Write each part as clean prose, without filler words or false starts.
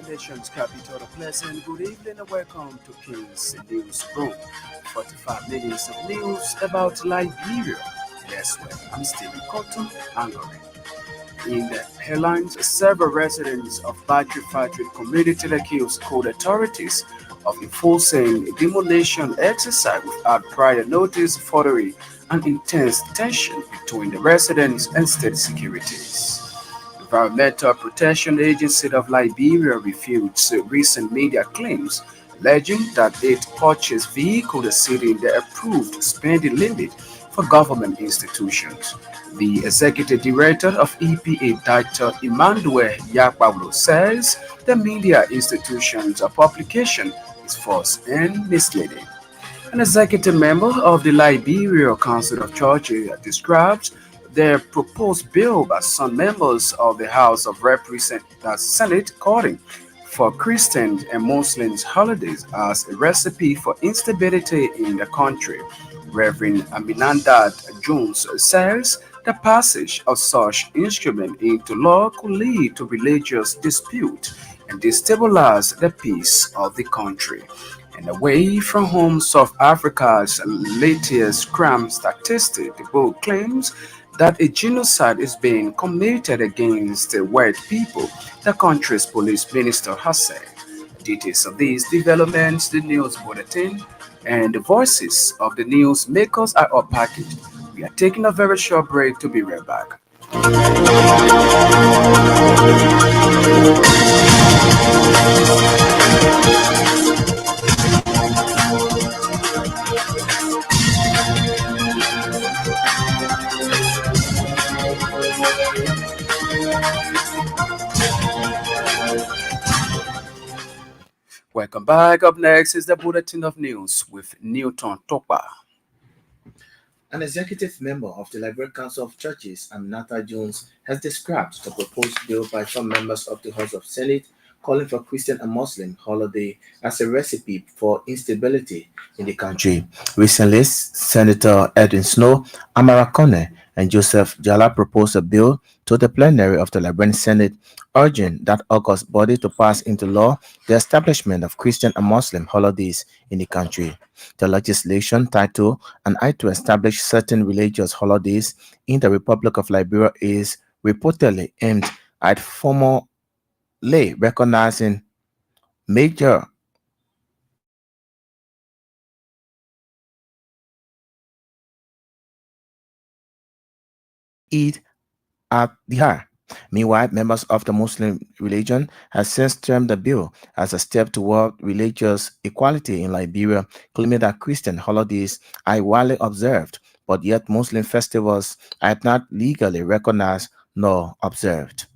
the nation's capital, a pleasant good evening and welcome to King's News Broom. 45 minutes of news about Liberia. Yes, well, I'm Stephen Cotton, Angore. In the headlines, several residents of Battery Factory community accused court authorities of enforcing a demolition exercise without prior notice, furthering an intense tension between the residents and state securities. Environmental Protection Agency of Liberia refutes recent media claims alleging that it purchased vehicles exceeding the approved spending limit for government institutions. The executive director of EPA, Dr. Emmanuel Yakpablo, says the media institution's publication is false and misleading. An executive member of the Liberia Council of Churches describes the proposed bill by some members of the House of Representatives Senate calling for Christians and Muslims holidays as a recipe for instability in the country. Reverend Aminandad Jones says the passage of such instrument into law could lead to religious dispute and destabilize the peace of the country. And away from home, South Africa's latest crime statistic, the book claims that a genocide is being committed against white people, the country's police minister has said. Details of these developments, the news bulletin, and the voices of the news makers are all packaged. We are taking a very short break to be right back. Welcome back. Up next is the bulletin of news with Newton Topa. An executive member of the Liberia Council of Churches, Aminata Jones, has described the proposed bill by some members of the House of Senate calling for Christian and Muslim holiday as a recipe for instability in the country. Recently, Senator Edwin Snow, Amara Kone, and Joseph Jala proposed a bill to the plenary of the Liberian Senate urging that August body to pass into law the establishment of Christian and Muslim holidays in the country. The legislation titled "An Act to Establish Certain Religious Holidays in the Republic of Liberia" is reportedly aimed at formally recognizing major Eid al-Adha. Meanwhile, members of the Muslim religion have since termed the bill as a step toward religious equality in Liberia, claiming that Christian holidays are widely observed, but yet Muslim festivals are not legally recognized nor observed.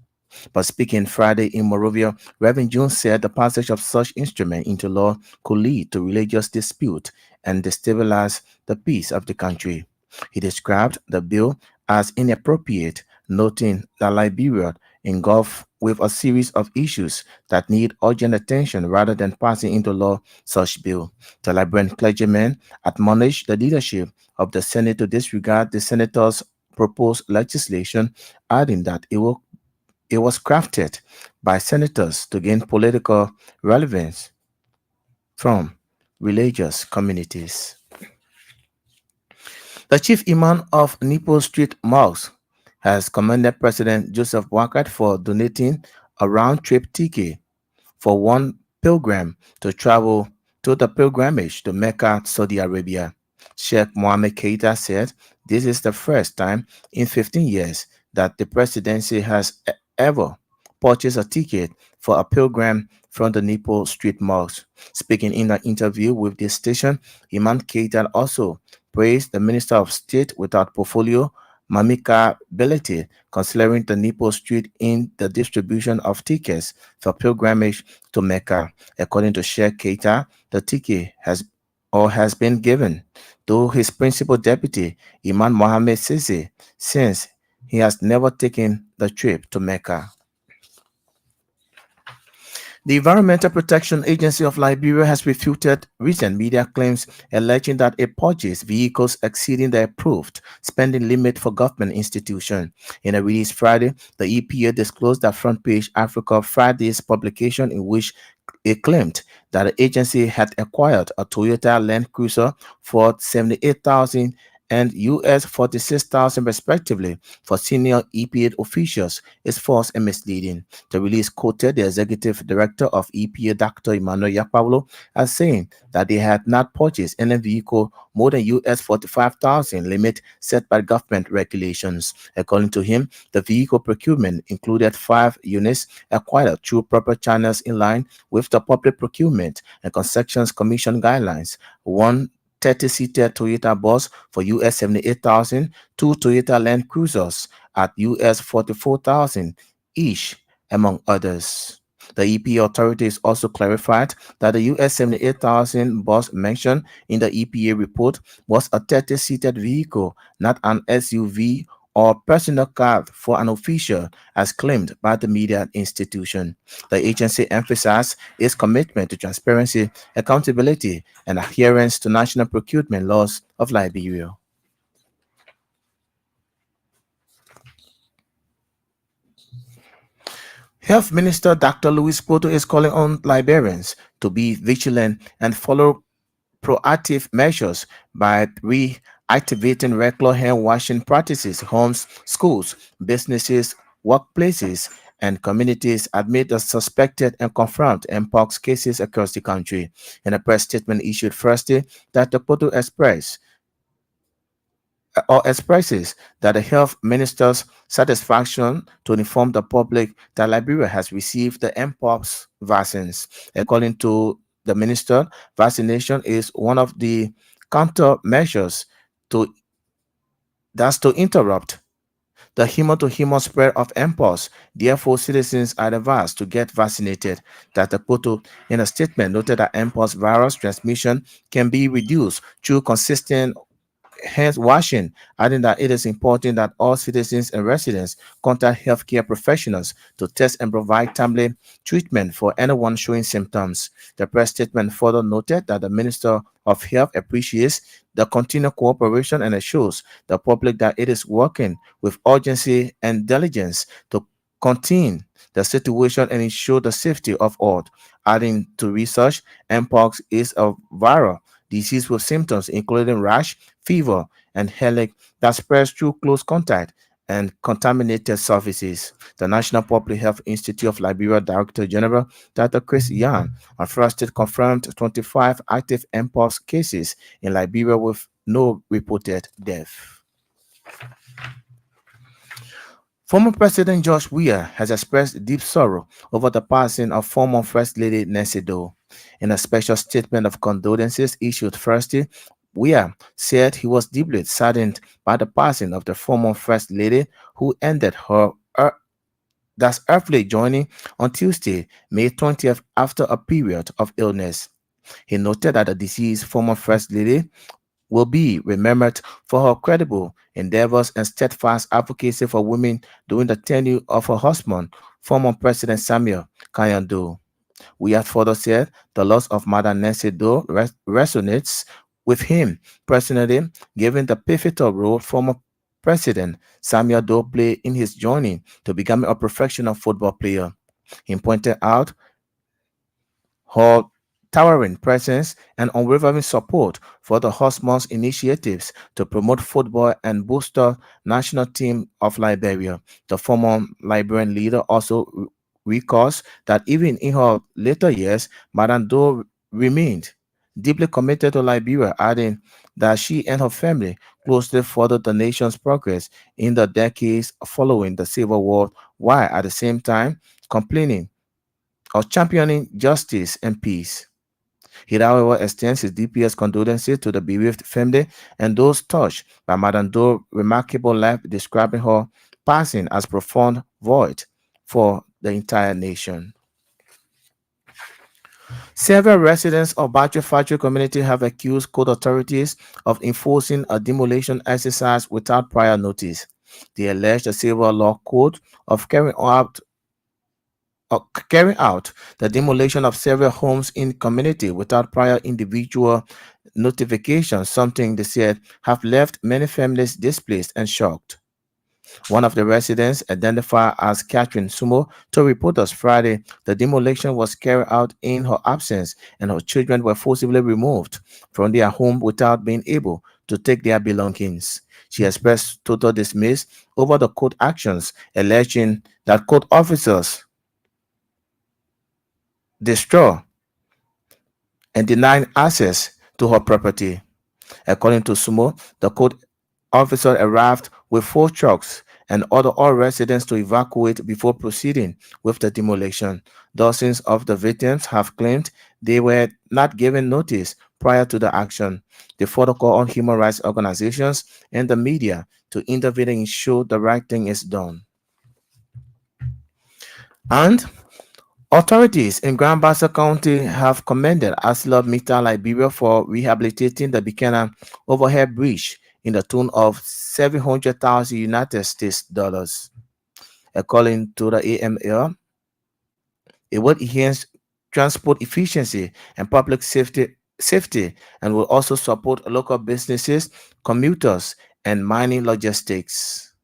But speaking Friday in Monrovia, Reverend Jones said the passage of such instrument into law could lead to religious dispute and destabilize the peace of the country. He described the bill as inappropriate, noting that Liberia engulfed with a series of issues that need urgent attention rather than passing into law such bill. The Liberian clergyman admonished the leadership of the Senate to disregard the senator's proposed legislation, adding that it was crafted by senators to gain political relevance from religious communities. The chief imam of Nipo Street Mosque has commended President Joseph Boakai for donating a round-trip ticket for one pilgrim to travel to the pilgrimage to Mecca, Saudi Arabia. Sheikh Mohammed Keita said this is the first time in 15 years that the presidency has ever purchased a ticket for a pilgrim from the Nipo Street Mosque. Speaking in an interview with this station, Imam Keita also praised the Minister of State without portfolio, Mamika Belete, considering the Nipo Street in the distribution of tickets for pilgrimage to Mecca. According to Sheikh Keita, the ticket has been given to his principal deputy, Imam Mohammed Sisi, since he has never taken the trip to Mecca. The Environmental Protection Agency of Liberia has refuted recent media claims alleging that it purchased vehicles exceeding the approved spending limit for government institutions. In a release Friday, the EPA disclosed that Front Page Africa Friday's publication in which it claimed that the agency had acquired a Toyota Land Cruiser for 78,000 and US 46,000 respectively for senior EPA officials is false and misleading. The release quoted the executive director of EPA, Dr. Emmanuel Yakpaulo, as saying that they had not purchased any vehicle more than US 45,000 limit set by government regulations. According to him, the vehicle procurement included 5 units acquired through proper channels in line with the Public Procurement and Concessions Commission guidelines. One 30-seater Toyota bus for US 78,000, two Toyota Land Cruisers at US 44,000 each, among others. The EPA authorities also clarified that the US 78,000 bus mentioned in the EPA report was a 30-seated vehicle, not an SUV or personal car for an official, as claimed by the media institution. The agency emphasized its commitment to transparency, accountability, and adherence to national procurement laws of Liberia. Health Minister Dr. Louis Poto is calling on Liberians to be vigilant and follow proactive measures by reactivating regular hand washing practices, homes, schools, businesses, workplaces, and communities amid the suspected and confirmed mpox cases across the country. In a press statement issued Thursday, Dr. Poto expresses that the health minister's satisfaction to inform the public that Liberia has received the mpox vaccines. According to the minister, vaccination is one of the countermeasures to to interrupt the human-to-human spread of mpox. Therefore, citizens are advised to get vaccinated. Dr. Poto, in a statement, noted that mpox virus transmission can be reduced through consistent hand washing, adding that it is important that all citizens and residents contact healthcare professionals to test and provide timely treatment for anyone showing symptoms. The press statement further noted that the Minister of Health appreciates the continued cooperation and assures the public that it is working with urgency and diligence to contain the situation and ensure the safety of all. Adding to research, mpox is a viral disease with symptoms including rash, fever, and headache that spreads through close contact and contaminated surfaces. The National Public Health Institute of Liberia Director General Dr. Chris Yan on Thursday confirmed 25 active mpox cases in Liberia with no reported death. Former President George Weah has expressed deep sorrow over the passing of former First Lady Nancy Doe. In a special statement of condolences issued Thursday, Weah said he was deeply saddened by the passing of the former First Lady who ended her earthly journey on Tuesday, May 20th, after a period of illness. He noted that the deceased former First Lady will be remembered for her credible endeavors and steadfast advocacy for women during the tenure of her husband, former President Samuel Kanyando. We have further said the loss of Mother Nancy Doe resonates with him personally, given the pivotal role former President Samuel Doe played in his journey to becoming a professional football player. He pointed out her towering presence and unwavering support for the husband's initiatives to promote football and boost the national team of Liberia. The former Liberian leader also recalls that even in her later years, Madame Doe remained deeply committed to Liberia, adding that she and her family closely followed the nation's progress in the decades following the Civil War, while at the same time complaining or championing justice and peace. He, however, extends his deepest condolences to the bereaved family and those touched by Madame Doe's remarkable life, describing her passing as profound void for the entire nation. Several residents of Battery Factory community have accused court authorities of enforcing a demolition exercise without prior notice. They allege the civil law code of carrying out carrying out the demolition of several homes in community without prior individual notification, something they said have left many families displaced and shocked. One of the residents, identified as Catherine Sumo, told reporters Friday the demolition was carried out in her absence and her children were forcibly removed from their home without being able to take their belongings. She expressed total dismay over the court actions, alleging that court officers destroy and deny access to her property. According to Sumo, the court officer arrived with 4 trucks and ordered all residents to evacuate before proceeding with the demolition. Dozens of the victims have claimed they were not given notice prior to the action. They further call on human rights organizations and the media to intervene and ensure the right thing is done. And authorities in Grand Bassa County have commended ArcelorMittal Liberia for rehabilitating the Buchanan overhead bridge in the tune of 700,000 United States dollars. According to the AML, it will enhance transport efficiency and public safety and will also support local businesses, commuters, and mining logistics.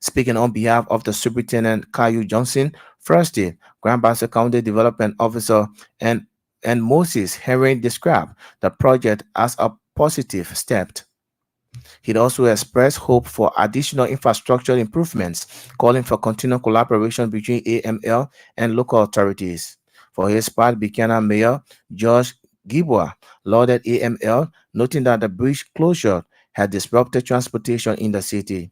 Speaking on behalf of the Superintendent Caillou Johnson, Thursday, Grand Bassa County Development Officer and, and Moses Herring described the project as a positive step. He also expressed hope for additional infrastructure improvements, calling for continued collaboration between AML and local authorities. For his part, Buchanan Mayor George Gibwa lauded AML, noting that the bridge closure had disrupted transportation in the city.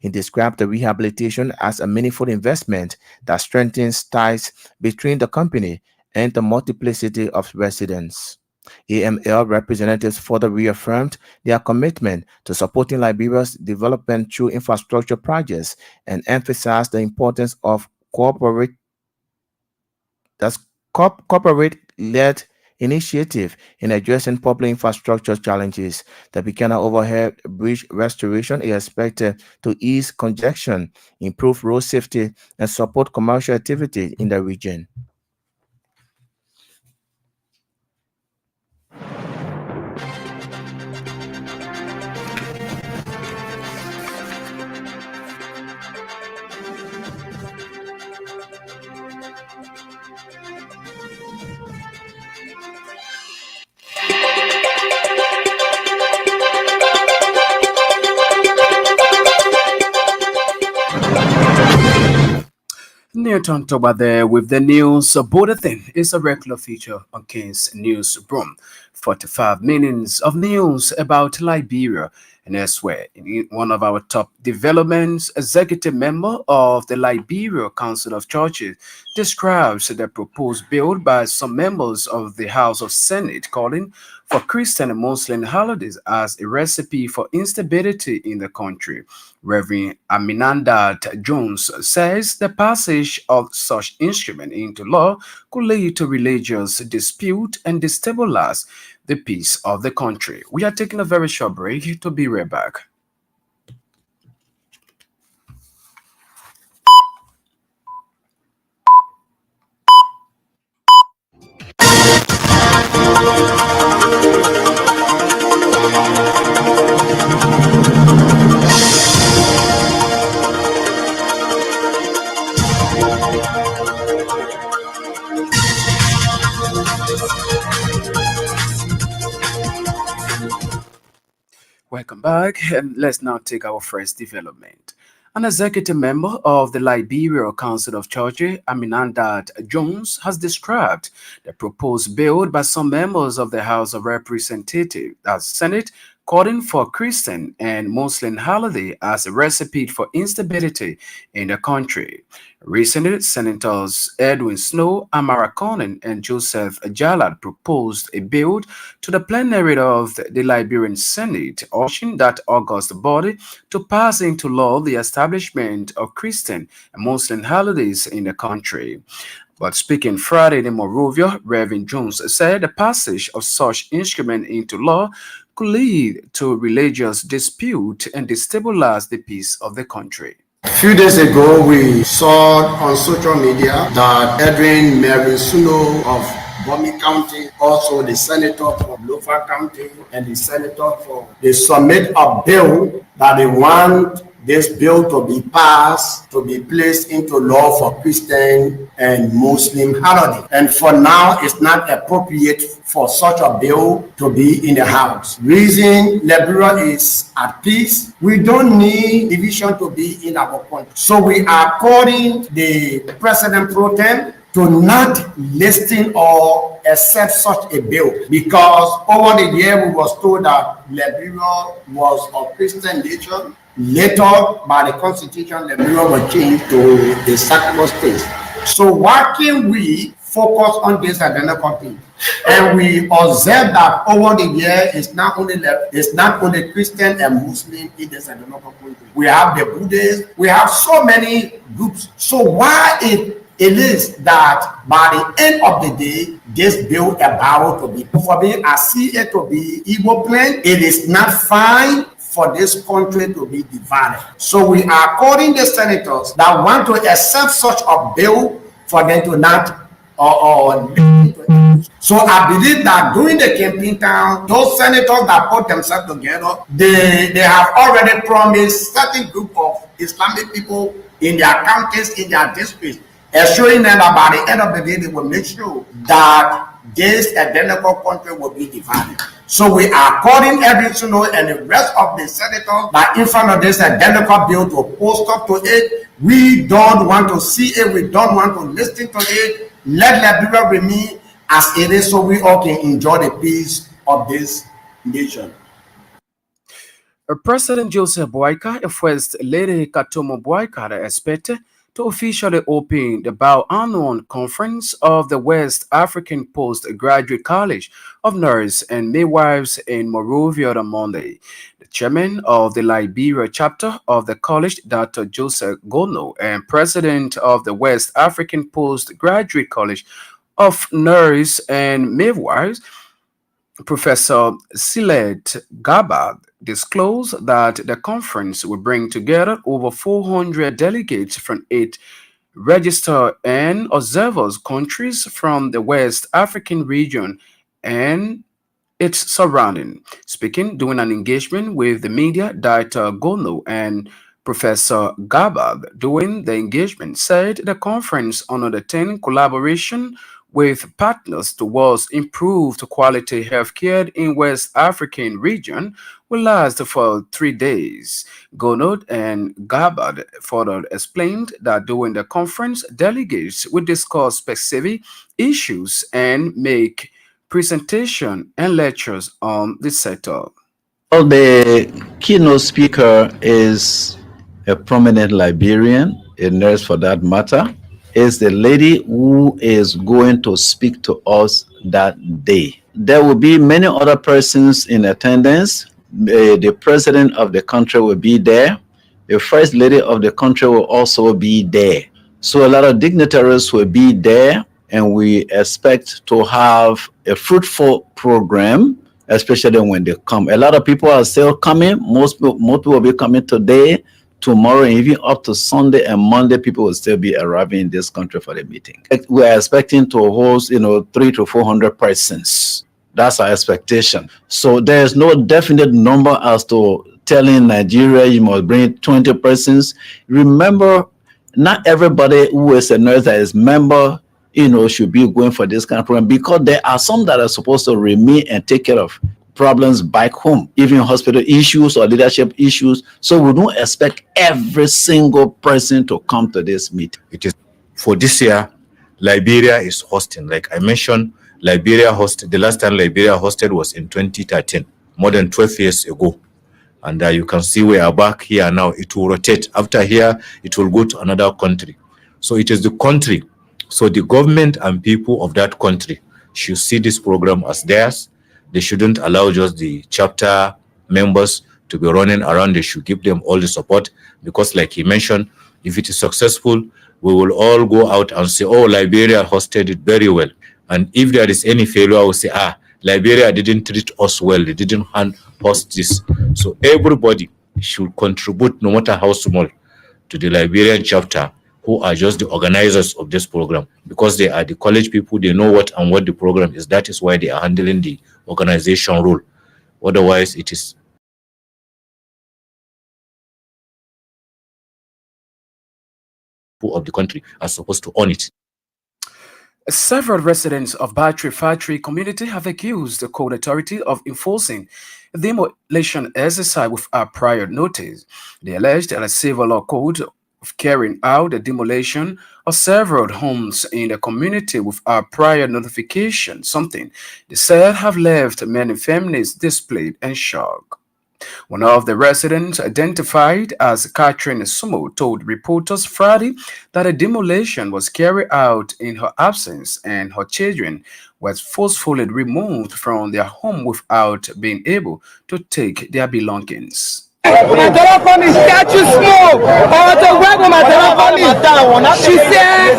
He described the rehabilitation as a meaningful investment that strengthens ties between the company and the multiplicity of residents. AML representatives further reaffirmed their commitment to supporting Liberia's development through infrastructure projects and emphasized the importance of that's corporate-led initiative in addressing public infrastructure challenges. The Buchanan Overhead Bridge restoration is expected to ease congestion, improve road safety, and support commercial activity in the region. Newton Toba there with the news. Bulletin is a regular feature on King's News Broom. 45 minutes of news about Liberia and elsewhere. In one of our top developments, executive member of the Liberia Council of Churches describes the proposed bill by some members of the House of Senate calling for Christian and Muslim holidays as a recipe for instability in the country. Reverend Aminandat Jones says the passage of such instrument into law could lead to religious dispute and destabilize the peace of the country. We are taking a very short break to be right back. Welcome back, and let's now take our first development. An executive member of the Liberia Council of Churches, Aminandat Jones, has described the proposed bill by some members of the House of Representatives as Senate calling for Christian and Muslim holiday as a recipe for instability in the country. Recently, Senators Edwin Snow, Amara Conan, and Joseph Jalad proposed a bill to the plenary of the Liberian Senate, urging that august body to pass into law the establishment of Christian and Muslim holidays in the country. But speaking Friday in Monrovia, Reverend Jones said the passage of such instrument into law could lead to religious dispute and destabilize the peace of the country. Few days ago, we saw on social media that Edwin Merisuno of Bomi County, also the senator from Lofa County, and the senator for they submit a bill that they want this bill to be passed, to be placed into law for Christian and Muslim holiday. And for now, it's not appropriate for such a bill to be in the House. Reason Liberia is at peace. We don't need division to be in our country. So we are calling the President pro tem to not listen or accept such a bill, because over the year we was told that Liberia was a Christian nation. Later, by the constitution, Liberia was changed to a secular state. So why can't we focus on this identical thing? And we observe that over the year, it's not only Christian and Muslim in this identical country. We have the Buddhists, we have so many groups. So why it is that by the end of the day, this bill about to be, for me, I see it to be evil plan. It is not fine for this country to be divided. So we are calling the senators that want to accept such a bill for them to not so I believe that during the campaign time, those senators that put themselves together, they have already promised certain group of Islamic people in their counties, in their districts, assuring them that by the end of the day, they will make sure that this identical country will be divided. So we are calling everyone and the rest of the senators that in front of this identical bill to post up to it. We don't want to see it. We don't want to listen to it. Let Liberia remain as it is so we all can enjoy the peace of this nation. President Joseph Boyka and First Lady Katomo Boyka are expected to officially open the biannual conference of the West African Postgraduate College of Nurses and Midwives in Monrovia on Monday. The chairman of the Liberia chapter of the college, Dr. Joseph Gono, and president of the West African Postgraduate College of Nurses and Midwives, Professor Silet Gabad, disclosed that the conference will bring together over 400 delegates from 8 registered and observers countries from the West African region and its surrounding. Speaking during an engagement with the media, Dr. Gono and Professor Gabad during the engagement said the conference undertaking collaboration with partners towards improved quality healthcare in West African region will last for 3 days. Gonod and Gabad further explained that during the conference, delegates will discuss specific issues and make presentation and lectures on the sector. Well, the keynote speaker is a prominent Liberian, a nurse for that matter, is the lady who is going to speak to us that day. There will be many other persons in attendance. The president of the country will be there. The first lady of the country will also be there. So a lot of dignitaries will be there, and we expect to have a fruitful program, especially when they come. A lot of people are still coming. Most people will be coming today, tomorrow, and even up to Sunday and Monday. People will still be arriving in this country for the meeting. We are expecting to host, 300 to 400 persons. That's our expectation. So there is no definite number as to telling Nigeria you must bring 20 persons. Remember, not everybody who is a nurse that is member, should be going for this kind of program, because there are some that are supposed to remain and take care of problems back home, even hospital issues or leadership issues. So we don't expect every single person to come to this meeting. It is for this year, Liberia is hosting. Like I mentioned, the last time Liberia hosted was in 2013, more than 12 years ago. And you can see we are back here now. It will rotate. After here, it will go to another country. So it is the country. So the government and people of that country should see this program as theirs. They shouldn't allow just the chapter members to be running around. They should give them all the support, because like he mentioned, if it is successful, we will all go out and say, oh, Liberia hosted it very well. And if there is any failure, I will say, Liberia didn't treat us well. They didn't host this. So everybody should contribute, no matter how small, to the Liberian chapter, who are just the organizers of this program, because they are the college people. They know what the program is. That is why they are handling the organization role. Otherwise, it is of the country are supposed to own it. Several residents of Battery Factory community have accused the court authority of enforcing the demolition exercise without prior notice. They alleged that a civil law code of carrying out the demolition of several homes in the community without prior notification, something they said have left many families displayed and shocked. One of the residents, identified as Catherine Sumo, told reporters Friday that a demolition was carried out in her absence and her children were forcefully removed from their home without being able to take their belongings. My daughter called me statue small. I want to work with my daughter called me. She said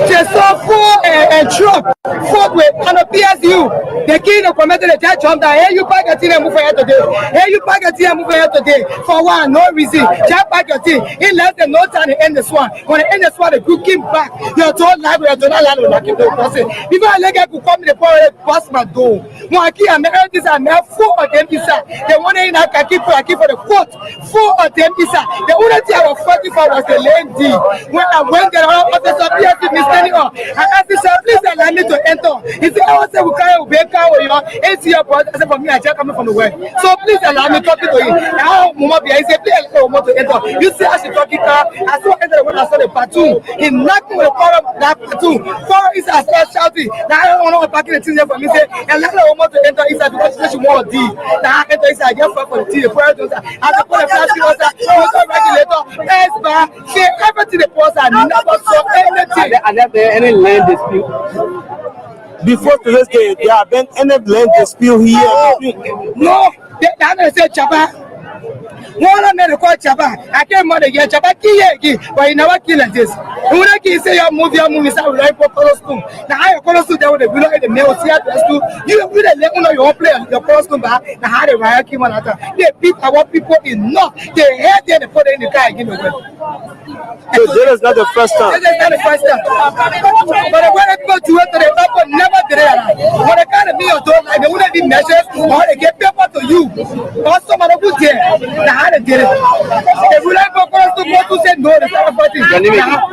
she saw food and truck food with on the PSU. The king of committed the church on that. Hey, you pack your thing and move here today. Hey, you pack your thing and move here today. For one, no reason. Just pack your thing. In less than no time to end this one. When they end this one, the group came back. Your told library, your told land will not keep the process. Before I let get to come, the power pass my door. When I keep this and I four of them inside. The one in I keep for the court. Four of them inside. The only thing I was fighting for was the lady. When I went there, officer PSC me standing up. I asked the sir, please allow me to enter. He said, I was saying we can't obey car or your ACO brother. I said, for me, I just coming from the west. So please allow me talking to you. Now, Mama Bia, he said, please allow me to enter. You see, as she talking car, I saw enter when I saw the platoon. He knocked me with the power of that platoon. Four is I started shouting. Now I don't know what packing the things there for me. Say, allow me to enter inside because she want D. Now I enter inside, I just for the tea. The prayer does that. As I put the plastic was that, regulator, first bar, say everything the person never saw anything. Are there any land dispute? Before today's day, there have been any land dispute here? No, they're going to say Chaba. One of them called Chaba. I came more than Chaba, but you never kill like this. When I can say your movie, I'm right for Colostum. Now I Colostum, they would below the male theater. You really let me know your play, your Colostum back. Now how the riot came on after. They beat our people enough. They had them to put in the car again. So this is not the first time. This is not the first time. But when I go to it, the people never did it. When they kind of be your door, they wouldn't be measures or they get paper to you. Or someone who did now how they did it. If we like to say no, the kind of party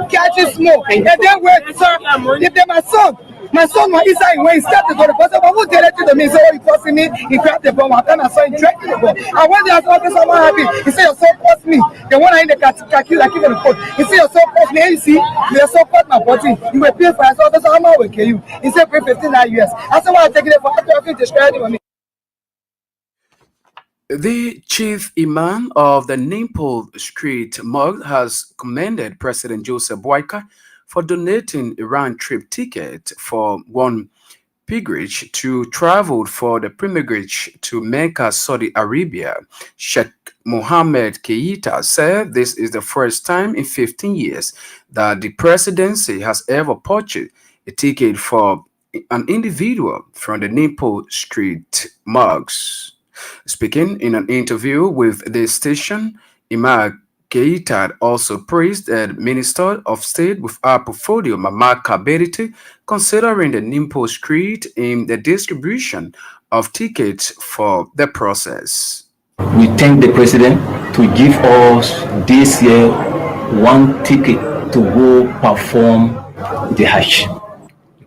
catch it smoke. And then wait, sir, if they're my son was inside when he started to go to the person, but who did it to me? So he forcing me, he grabbed the bomb, and I saw him directly the bomb. And when the officer was happy, he said, your son forced me. The one in the khaki, like even the coat. He said, your son forced me. You see, your son forced my body. You were paying for it. So officer, how much will kill you? He said, pay 15 years. I said, why I taking it for? After I finished describing for me. The chief imam of the Nimple Street Mosque has commended President Joseph Boyka for donating a round-trip ticket for one pilgrimage to travel for the pilgrimage to Mecca, Saudi Arabia. Sheikh Mohammed Keita said this is the first time in 15 years that the presidency has ever purchased a ticket for an individual from the Nimple Street Mosque. Speaking in an interview with the station, Imam Keita also praised the Minister of State with our portfolio, Mama Kabiriti, considering the Nimpo Street in the distribution of tickets for the process. We thank the President to give us this year one ticket to go perform the Hajj.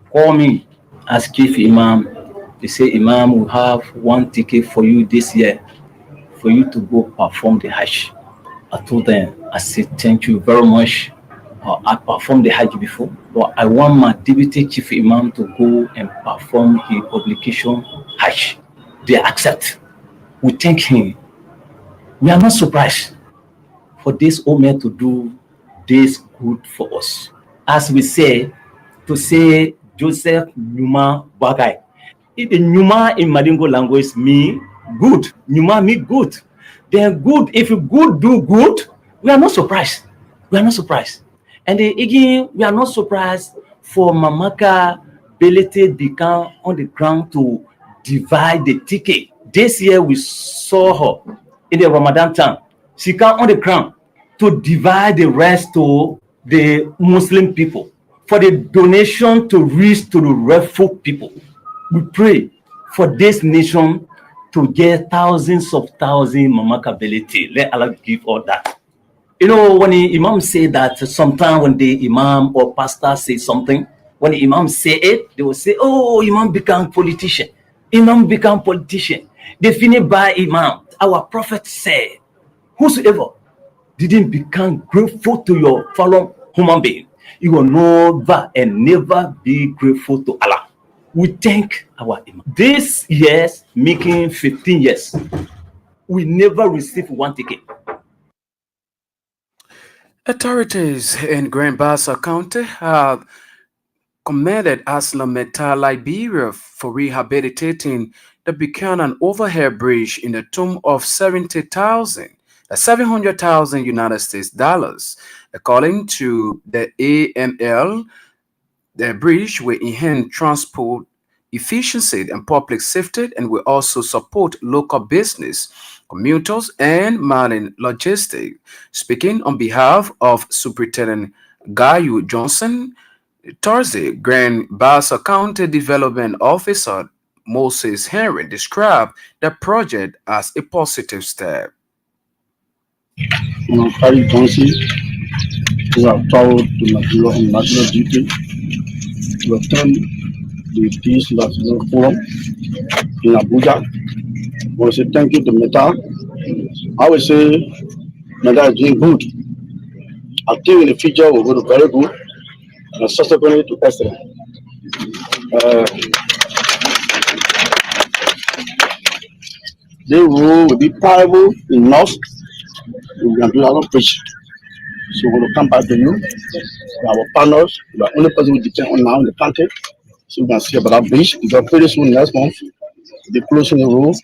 Call me as Chief Imam. They say, Imam, we have one ticket for you this year for you to go perform the Hajj. I told them, I said, thank you very much. I performed the Hajj before, but I want my deputy chief imam to go and perform his obligation Hajj. They accept. We thank him. We are not surprised for this old man to do this good for us. As we say, to say Joseph Numa Bagai. The Numa in Madingo language mean good. Numa mean good. They're good. If you good do good, we are not surprised. We are not surprised. And again, we are not surprised for Mamaka ability become on the ground to divide the ticket. This year we saw her in the Ramadan time. She come on the ground to divide the rest to the Muslim people, for the donation to reach to the rightful people. We pray for this nation to get thousands of mama ability. Let Allah give all that. You know, when the Imam say that, sometimes when the Imam or pastor say something, when the Imam say it, they will say, oh, Imam become politician. Imam become politician. They finish by Imam. Our prophet said, whosoever didn't become grateful to your fellow human being, you will never and never be grateful to Allah. We thank our Imam. This years, making 15 years, we never received one ticket. Authorities in Grand Bassa County have commended Aslam Meta Liberia for rehabilitating the Buchanan overhead bridge in the tomb of 700,000 United States dollars. According to the AML, the bridge will enhance transport efficiency and public safety and will also support local business, commuters, and marine logistics. Speaking on behalf of Superintendent Gayu Johnson, Thursday, Grand Bassa County Development Officer Moses Henry described the project as a positive step. Gayu Johnson, who are proud to Nigeria on national duty to attend the Peace National Forum in Abuja. I want to say thank you to Meta. I would say Meta is doing good. I think in the future we'll go to very good and subsequently to excellent. The road will be pliable enough. We can do our bridge. So we're going to come back to you. Our partners, the only person we depend on now in the country. So we can see about that bridge. Because pretty soon next month, they're closing the road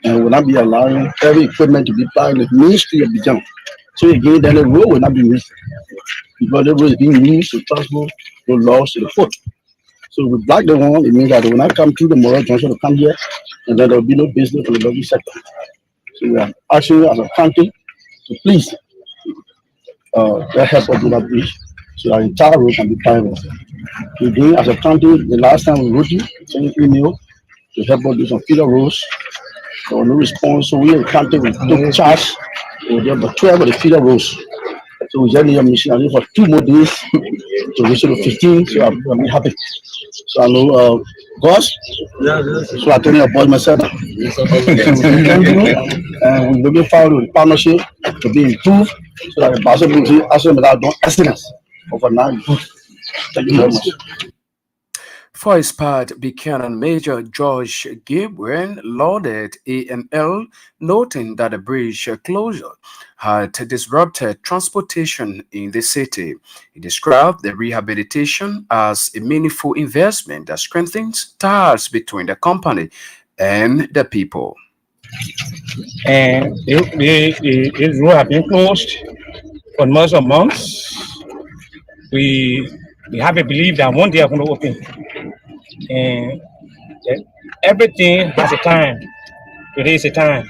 and will not be allowing every equipment to be applied in the Ministry of Bijan. So again, then the road will not be used. Because the road is being used to transport the logs to the port. So we block the one, it means that they will not come through the Moral Junction to come here, and then there will be no business for the logging sector. So we are asking you as a country to please help us do that bridge so our entire road can be private. Again, as a country, the last time we wrote you, sent an email to help us do some feeder roads. There was no response, so we in the country we took charge. We were there about 12 of the feeder roads. So we just need a mission for 2 more days to reach to 15. So I'm happy. So I know Gus. So I tell you about myself. Thank you. And we're looking forward to the partnership to be improved so that the Basel will be also without no accidents overnight. Thank you very much. For his part, Buchanan Major George Gabriel lauded AML, noting that the bridge closure had disrupted transportation in the city. He described the rehabilitation as a meaningful investment that strengthens ties between the company and the people. And this road have been closed for months of months. We have a belief that one day I'm going to open. And everything has a time. Today is a time.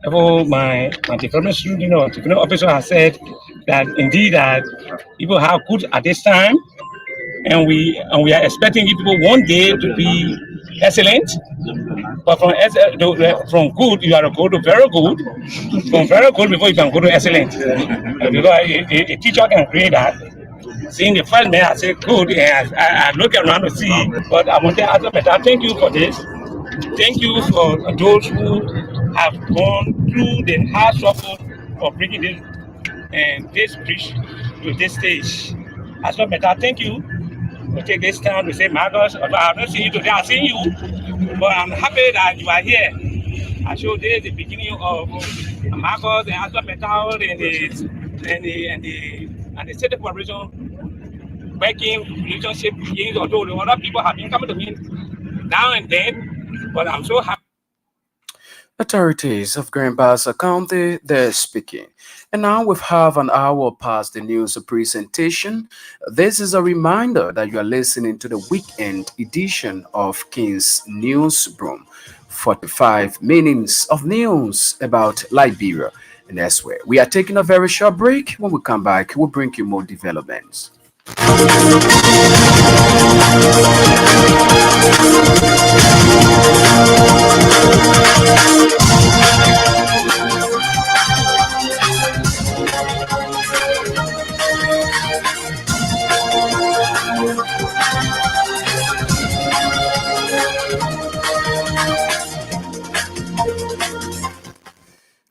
My development student or development officer has said that indeed that people have good at this time, and we are expecting people one day to be excellent. But from good you are to go to very good. From very good before you can go to excellent. Because a teacher can create that. Seeing the first man, I say good, and I look around to see. But I want to ask better. Thank you for this. Thank you for those who have gone through the hard struggle for bringing this and this bridge to this stage. As well, better. Thank you. We take this time to say, Marcus, I have not seen you today. I've seen you, but I'm happy that you are here. I showed this the beginning of Marcus and Asma Metal and the state corporation working relationship begins, although the other people have been coming to me now and then, but I'm so happy. Authorities of Grand Bassa County, they're speaking. And now we have an hour past the news presentation. This is a reminder that you are listening to the weekend edition of King's News Broom. 45 minutes of news about Liberia. and elsewhere. We are taking a very short break. When we come back, we'll bring you more developments.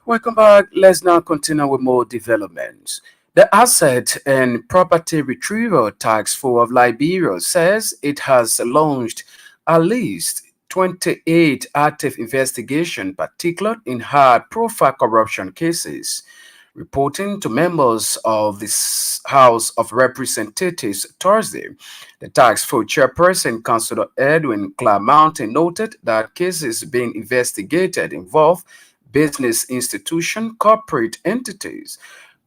Welcome back. Let's now continue with more developments. The Asset and Property Retrieval Task Force of Liberia says it has launched at least 28 active investigations, particularly in high-profile corruption cases. Reporting to members of the House of Representatives Thursday, the task force chairperson, Councillor Edwin Mountain, noted that cases being investigated involve business institutions, corporate entities,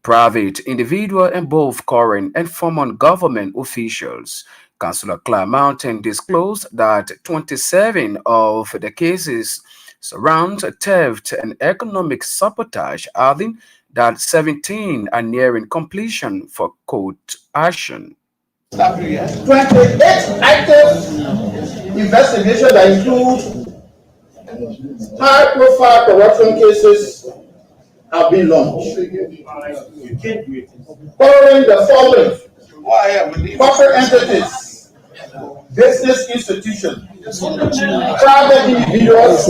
private individuals, and both current and former government officials. Councillor Mountain disclosed that 27 of the cases surround theft and economic sabotage, adding that 17 are nearing completion for court action. 28 active investigations that include high-profile corruption cases have been launched, covering the following: corporate entities, business institutions, private individuals,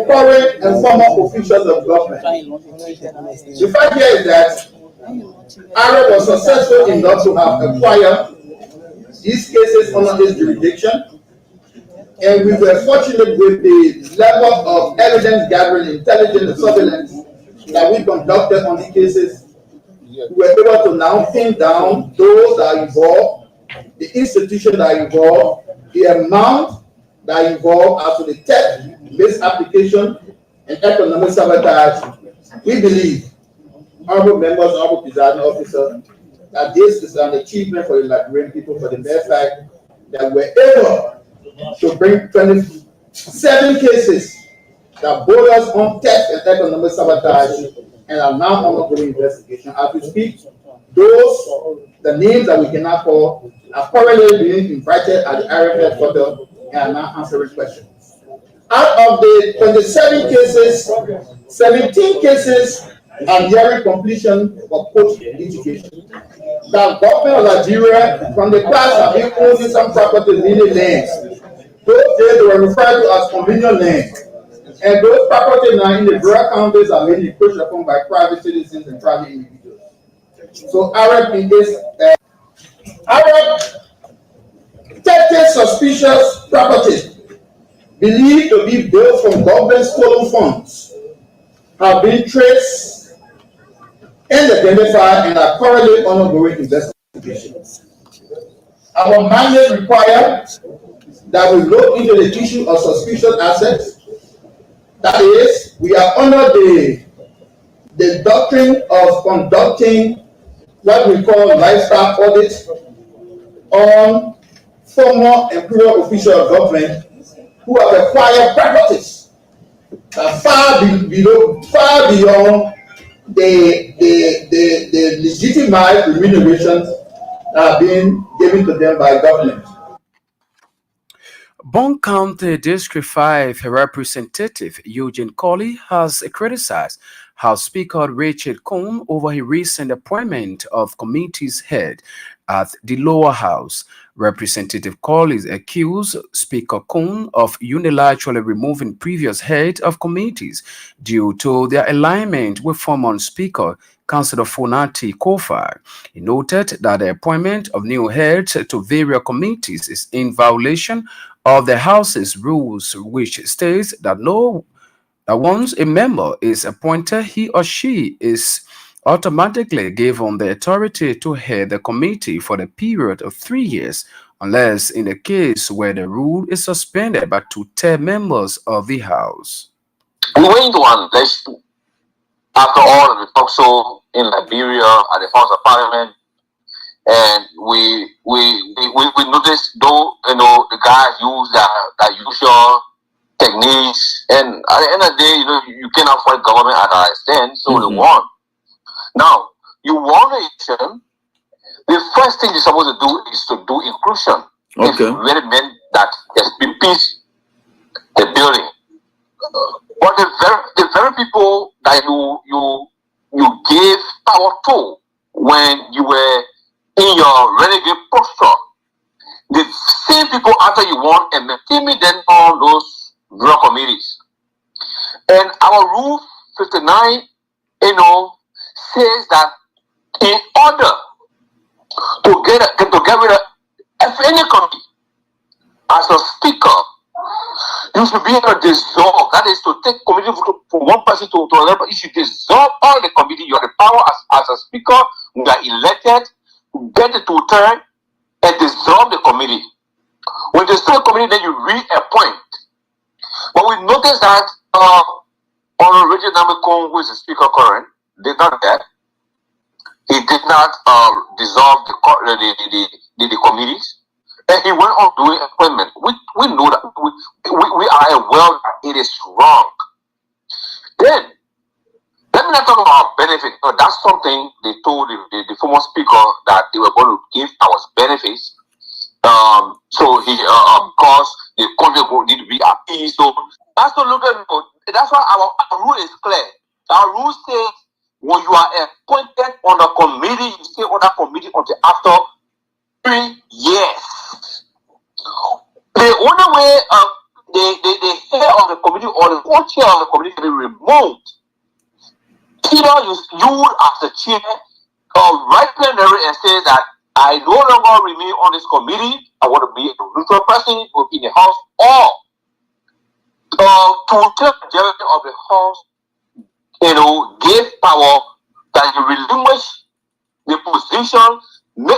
current and former officials of government. The fact here is that Arab was successful enough to have acquired these cases under his jurisdiction, and we were fortunate with the level of evidence gathering, intelligence, and surveillance that we conducted on the cases. We were able to now pin down those that are involved, the institutions that are involved, the amount that are involved as to the theft, misapplication, and economic sabotage. We believe, honorable members, honorable presiding officer, that this is an achievement for the Liberian people, for the mere fact that we're able to bring 27 cases that borders on theft and economic sabotage and are now undergoing investigation. As we speak, the names that we cannot call, are currently being invited at the Arab headquarters and are now answering questions. Out of the 27 cases, 17 cases are nearing completion for court litigation. The government of Nigeria, from the past, have been owning some properties, meaning lands. Those days they were referred to as convenient lands. And those properties now in the rural counties are mainly pushed upon by private citizens and private individuals. So Arab in this, Arab 30 suspicious properties believed to be built from government stolen funds have been traced and identified and are currently undergoing investigations. Our mandate requires that we look into the issue of suspicious assets. That is, we are under the doctrine of conducting what we call lifestyle audits on former and current officials of government who have acquired properties far beyond the legitimate remunerations that are being given to them by government. Bond County District 5 Representative Eugene Colley has criticized House Speaker Richard Cohn over his recent appointment of committee's head at the lower house. Representative Colley accused Speaker Cohn of unilaterally removing previous heads of committees due to their alignment with former Speaker Councillor Funati Kofa. He noted that the appointment of new heads to various committees is in violation of the House's rules, which states that once a member is appointed, he or she is automatically given the authority to head the committee for the period of 3 years, unless in the case where the rule is suspended by 2/3 members of the House. We went into an election after all of the talk show in Liberia at the House of Parliament, and we noticed, though the guys use their usual techniques And at the end of the day, you cannot fight government at our extent, so they won. Now, you won the election. The first thing you're supposed to do is to do inclusion. Okay. It really meant that there's been peace, the building. But the very people that you gave power to when you were in your renegade posture, the same people after you won and maintain them on those bureau committees. And our rule 59, says that in order to get rid of any committee, as a speaker, you should be able to dissolve. That is to take committee from one person to another. You should dissolve all the committee. You have the power as a speaker. You are elected, get it to turn and dissolve the committee. When you dissolve the committee, then you reappoint. But we noticed that on Reggie Namekong, who is the speaker current, did not that. He did not dissolve the committees. And he went on doing appointment. We know that. We are aware that it is wrong. Then, let me not talk about benefit. That's something they told the former speaker that they were going to give us benefits. So he, because the country need to be at peace. So that's not look at. That's why our rule is clear. Our rule says when you are appointed on a committee, you stay on that committee until after 3 years. The only way the head of the committee or the co-chair of the committee can be removed, either you as the chair write plenary and say that I no longer remain on this committee, I want to be a neutral person in the house, or to tell the majority of the house, give power that you relinquish the position,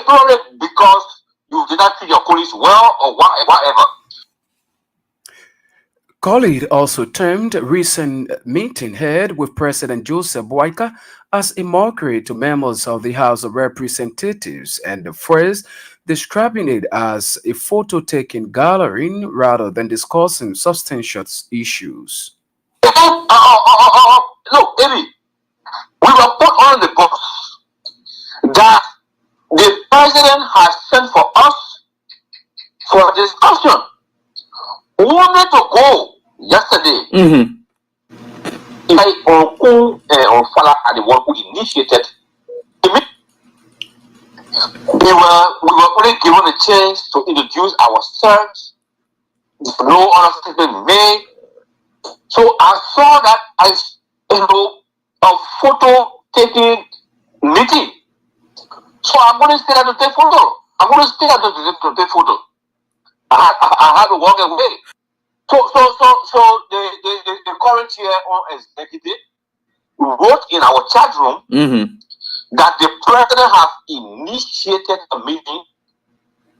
probably because you did not treat your colleagues well or whatever. Khalid also termed recent meeting held with President Joseph Boyka as a mockery to members of the House of Representatives, and the phrase describing it as a photo-taking gathering rather than discussing substantial issues. Look, Eddie, we were put on the box that the president has sent for us for discussion. We wanted to go yesterday. On Fala are the one who initiated. We were only given a chance to introduce ourselves. No other statement made. So I saw that as a photo taking meeting. So I'm going to stay there to take photo. I'm going to stay there to take photo. I had to walk away. So the current chair on executive wrote in our chat room that the president has initiated a meeting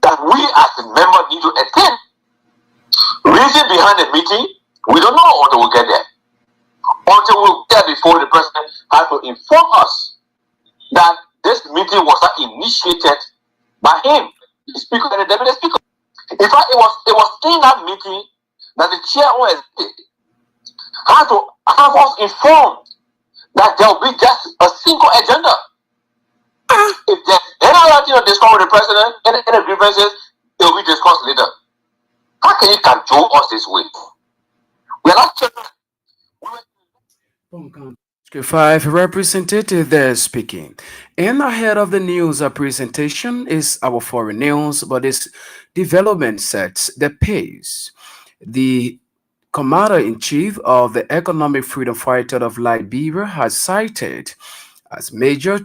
that we as a member need to attend. Reason behind the meeting, we don't know until we get there. Until we get there before the president had to inform us that this meeting was not initiated by him, the speaker and the deputy speaker. In fact, it was in that meeting that the chair had to have us informed that there will be just a single agenda. If there's any other thing to discuss with the president, any grievances, they will be discussed later. How can you control us this way? We are not children. 5 representative there speaking. And ahead of the news presentation is our foreign news, but this development sets the pace. The commander-in-chief of the Economic Freedom Fighter of Liberia has cited as major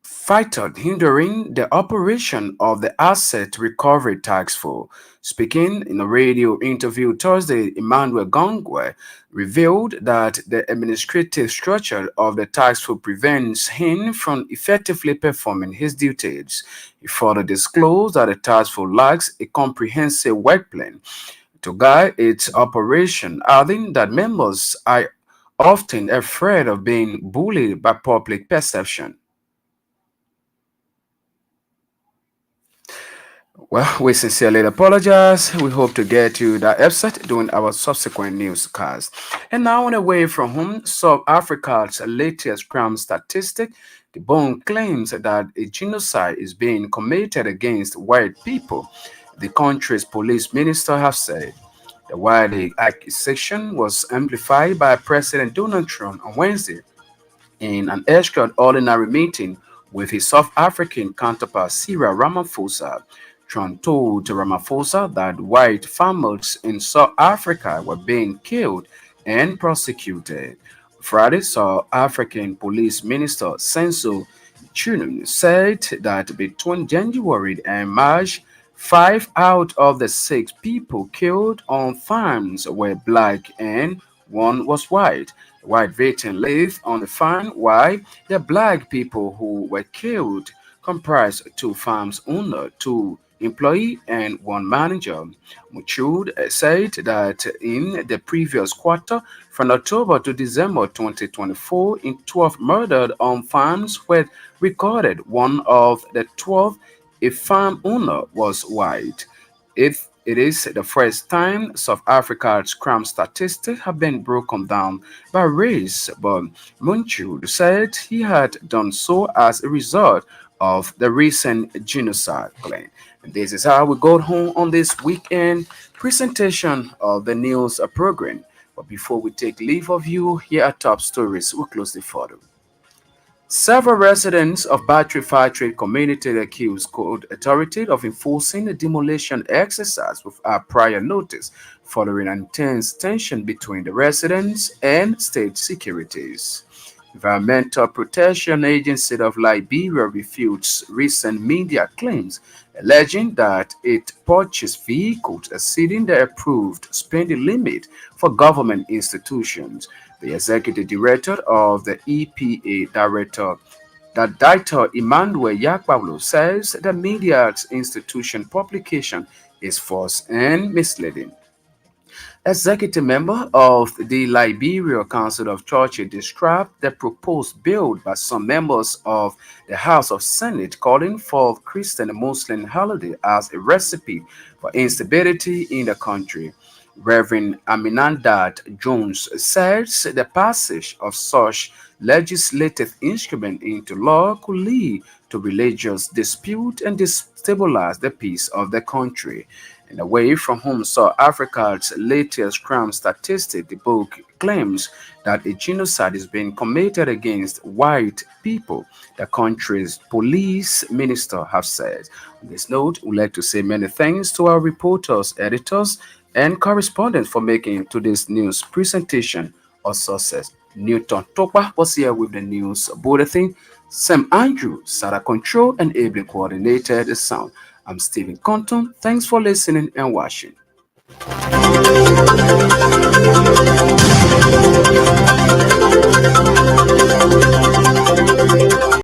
factor hindering the operation of the Asset Recovery Task Force. Speaking in a radio interview Thursday, Emmanuel Gongwe revealed that the administrative structure of the task force prevents him from effectively performing his duties. He further disclosed that the task force lacks a comprehensive work plan to guide its operation, adding that members are often afraid of being bullied by public perception. Well, we sincerely apologize. We hope to get you that episode during our subsequent newscast. And now, on away from home, South Africa's latest crime statistic, the Bone claims that a genocide is being committed against white people. The country's police minister has said. The wild accusation was amplified by President Donald Trump on Wednesday in an extraordinary meeting with his South African counterpart Cyril Ramaphosa. Trump told Ramaphosa that white farmers in South Africa were being killed and prosecuted. Friday, South African Police Minister Senzo Chunum said that between January and March, 5 out of the 6 people killed on farms were black and one was white. The white victim lived on the farm, while the black people who were killed comprised 2 farms owners, 2 employees, and 1 manager. Muchud said that in the previous quarter, from October to December 2024, in 12 murdered on farms were recorded. One of the 12, a farm owner, was white. It is the first time South Africa's crime statistics have been broken down by race, but Munchud said he had done so as a result of the recent genocide claim. And this is how we got home on this weekend presentation of the news program. But before we take leave of you, here are top stories we close the photo. Several residents of Battery Factory community accused court authority of enforcing a demolition exercise without prior notice following intense tension between the residents and state securities. Environmental Protection Agency of Liberia refutes recent media claims alleging that it purchased vehicles exceeding the approved spending limit for government institutions. The executive director of the EPA Director Emmanuel Yakpablo says the media's institution publication is false and misleading. Executive member of the Liberia Council of Churches described the proposed bill by some members of the House of Senate calling for Christian and Muslim holiday as a recipe for instability in the country. Reverend Aminandat Jones says the passage of such legislative instrument into law could lead to religious dispute and destabilize the peace of the country. And away from home, South Africa's latest crime statistic, the book claims that a genocide is being committed against white people, the country's police minister have said. On this note, we'd like to say many thanks to our reporters, editors, and correspondents for making today's news presentation a success. Newton Tokpa was here with the news bulletin. Sam Andrew sat at control and ably coordinated the sound. I'm Stephen Compton. Thanks for listening and watching.